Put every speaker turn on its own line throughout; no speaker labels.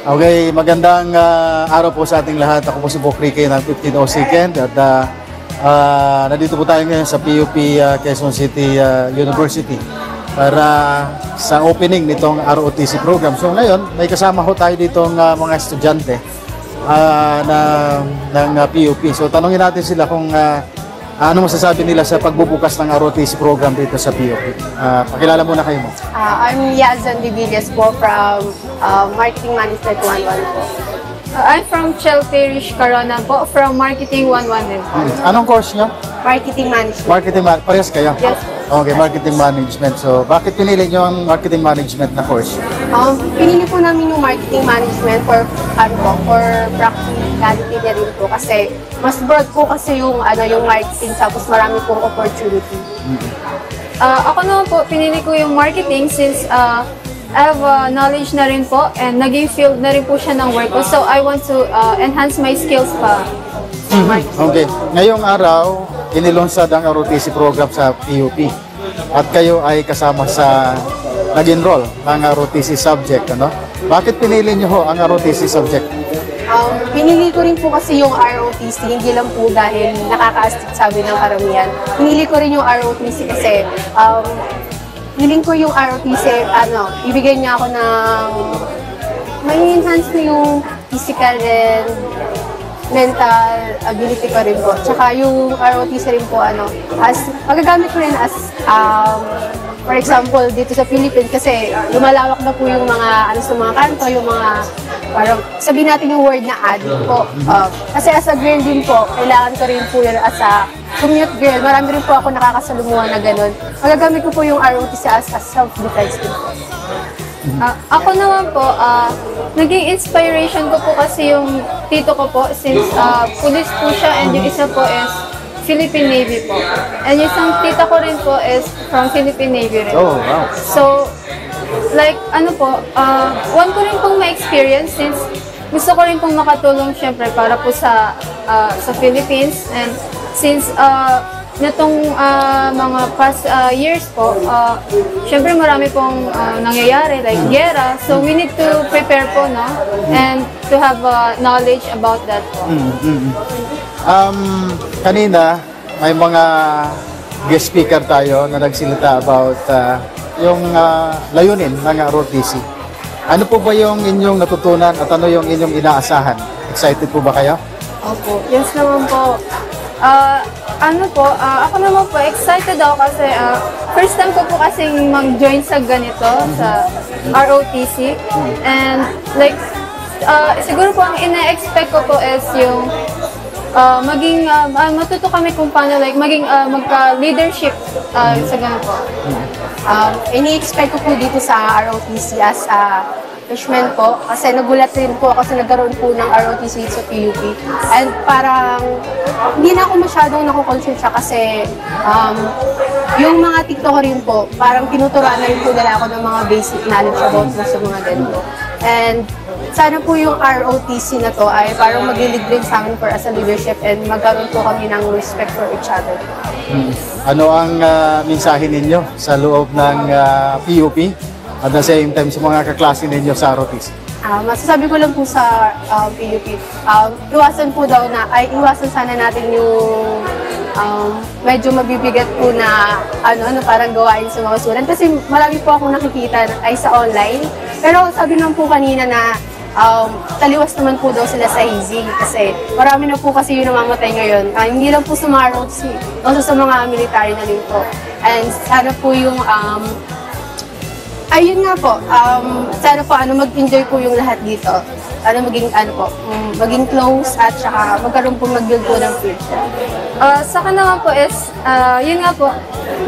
Okay, magandang araw po sa ating lahat. Ako po si Bok Ricky ng 1502nd at nandito po tayo ngayon sa PUP Quezon City University para sa opening nitong ROTC program. So ngayon, may kasama ho tayo ditong mga estudyante ng PUP. So tanongin natin sila kung ano masasabi nila sa pagbubukas ng ROTC program dito sa PUP. Pakilala muna kayo mo.
I'm Yazan Divillas po from Marketing Management 1-1 po.
I'm from Chelterish Carona po, from Marketing 1-1 din po.
Anong course nyo?
Marketing Management.
Parehas kayo?
Yes.
Okay, Marketing Management. So, bakit pinili nyo ang Marketing Management na course?
Pinili po namin yung Marketing Management for practicality na rin po kasi mas broad po kasi yung marketing tapos marami pong opportunity.
Ako naman po, pinili ko yung marketing since I have knowledge na rin po and naging field na rin po siya ng work ko. So, I want to enhance my skills pa.
Okay. Ngayong araw, inilunsad ang ROTC program sa PUP at kayo ay kasama sa nag-enroll ng ROTC subject. Ano? Bakit pinili nyo ho ang ROTC subject?
Pinili ko rin po kasi yung ROTC, hindi lang po dahil nakaka-astig sabi ng karamihan. Pinili ko rin yung ROTC kasi feeling ko yung ROTC, ibigay niya ako ng may enhance na yung physical and mental ability ko rin po. Tsaka yung ROTC rin po, magagamit ko rin as, for example, dito sa Philippines kasi lumalawak na po yung mga, sa mga kanto, yung mga, parang sabihin natin yung word na addict po. Kasi as a girl din po, kailangan ko rin po yun as a commute girl. Marami rin po ako nakakasalumuhan na ganun. Magagamit ko po yung ROTC as self-defense din po.
Ako naman po, naging inspiration ko po kasi yung tito ko po since police po siya and yung isa po is Philippine Navy po. And yung isang tita ko rin po is from Philippine Navy rin.
Oh, wow.
So, like, one ko rin pong ma-experience since gusto ko rin pong makatulong syempre para po sa Philippines. And since nitong mga past years po, syempre marami pong nangyayari like gera. So, we need to prepare po, no? And to have knowledge about that po.
Kanina, may mga guest speaker tayo na nagsilita about yung layunin ng ROTC. Ano po ba yung inyong natutunan at ano yung inyong inaasahan? Excited po ba kayo?
Opo. Yes naman po. Ako naman po, excited ako kasi first time ko po kasing mag-join sa ganito, sa ROTC. And like, siguro po ang ina-expect ko po is yung matuto kami kung paano like maging magka-leadership sa ganito po.
Ini-expect ko po dito sa ROTC as a freshman po kasi nagulat rin po ako sa nagkaroon po ng ROTC sa PUP and parang hindi na ako masyadong nakukonsentrate kasi yung mga TikTok ko rin po parang tinuturuan na rin po nila ako ng mga basic knowledge about sa mga ganito. And sana po yung ROTC na to ay parang mag-lead rin sa amin for as a leadership and magkaroon po kami ng respect for each other.
Ano ang mensahe ninyo sa loob ng PUP at the same time sa mga kaklase ninyo sa ROTC?
Masasabi ko lang po sa PUP, iwasan sana natin yung medyo mabibigat po na parang gawain sa mga student kasi marami po akong nakikita ay sa online. Pero sabi naman po kanina na taliwas naman po daw sila sa hazing kasi marami na po kasi yung namamatay ngayon. Hindi lang po sa mga ROTC, also sa mga military na rin po. And sana po yung ayun nga po, sana po mag-enjoy po yung lahat dito. Maging close at saka magkaroon po mag-build po ng future.
Sa akin naman po is, yun nga po,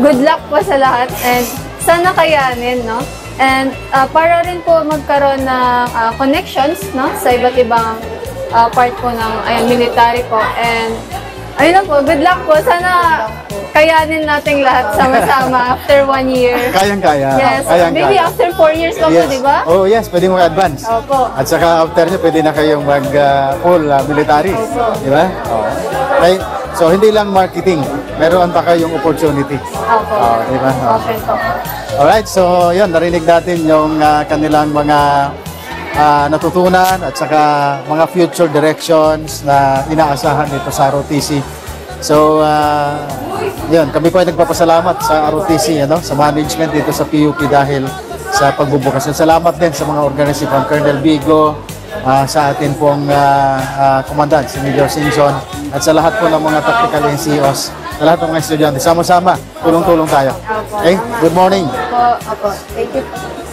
good luck po sa lahat and sana kayanin, no? And para rin po magkaroon ng connections, no? Sa iba't ibang part po ng military po. And ayun lang po, good luck po. Sana kayanin natin lahat sama-sama after 1 year.
Kayang-kaya.
Yes, maybe after 4 years pa po, di ba?
Oh yes, pwede mo advance.
Opo.
At saka after nyo, pwede na kayong mag-full military. Di ba? Okay. So, hindi lang marketing. Meron pa kayong opportunity.
Opo.
Di ba?
Okay po.
Alright, so yun, narinig natin yung kanilang mga natutunan at saka mga future directions na inaasahan dito sa ROTC. So, yun, kami po ay nagpapasalamat sa ROTC, sa management dito sa PUP dahil sa pagbubukas. Salamat din sa mga organisasyon from Colonel Bigo, sa atin pong commandant, si Major Simpson, at sa lahat po ng mga tactical NCOs, sa lahat ng mga estudyante. Sama-sama, tulong-tulong tayo. Okay? Good morning.
Opo, opo. Thank you.